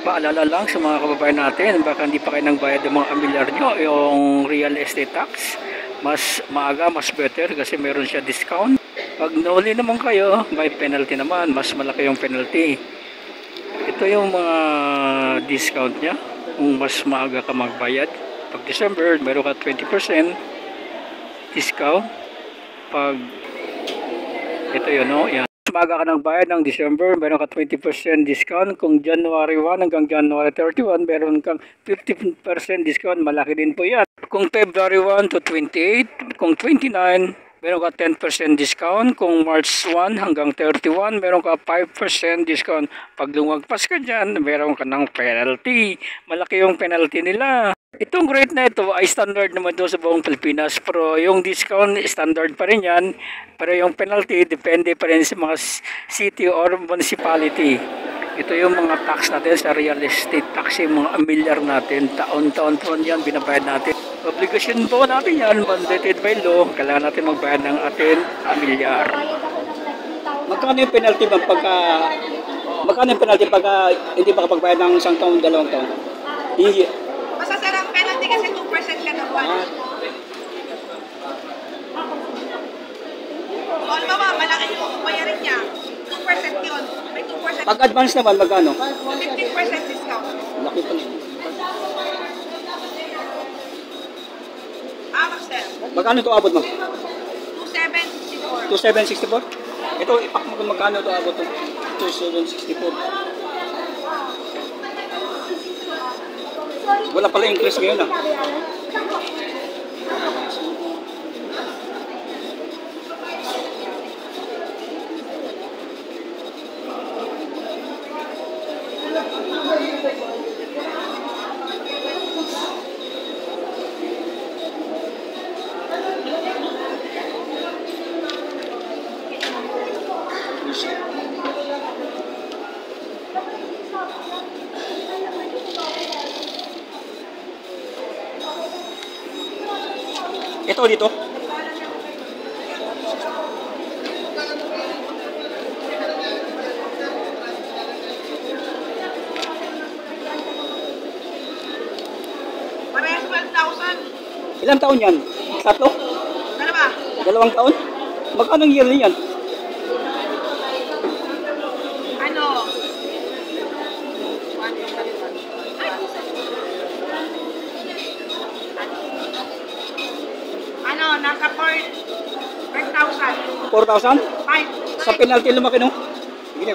Paalala lang sa mga kababayan natin, baka hindi pa kayo nang bayad ng mga amilyar nyo, yung real estate tax, mas maaga, mas better kasi meron siya discount. Pag nauli naman kayo, may penalty naman, mas malaki yung penalty. Ito yung mga discount niya, kung mas maaga ka magbayad. Pag December, meron ka 20% discount. Pag ito yun, no? Yan. Maga ka ng bayad ng December, meron ka 20% discount. Kung January 1 hanggang January 31, meron kang 15% discount. Malaki din po yan. Kung February 1 to 28, kung 29, meron ka 10% discount. Kung March 1 hanggang 31, meron ka 5% discount. Pag lumagpas ka dyan, meron ka ng penalty. Malaki yung penalty nila. Itong rate na ito ay standard naman doon sa buong Pilipinas, pero yung discount standard pa rin yan, pero yung penalty depende pa rin sa mga city or municipality. Ito yung mga tax natin sa real estate tax, yung mga amilyar natin, taon-taon po yan binabayad natin. Obligasyon po natin yan, mandated by law, kailangan natin magbayad ng atin amilyar. Magkano yung penalty ba pagka hindi pa kapagbayad ng isang taon, 2 taon? Basta sir, ang penalty kasi 2% kada buwan. Kung ano ba, malaki yung bayarin niya, 2% yun. May 2%. Pag advance naman, magkano? 15% discount. Laki pa niya. Sir. Magkano ito abot mo? 2764. 2764? Ito, ipak mo kung magkano ito abot ito. 2764. Wala pala increase ngayon ah. Ito dito. Parehas 12,000. Ilang taon yan? 3? Ano ba? 2 taon? Magkano ang yearly yan? Ano? Ano? Nasa 4,000. 4,000? 5. Sa penalty lumaki no? Sige,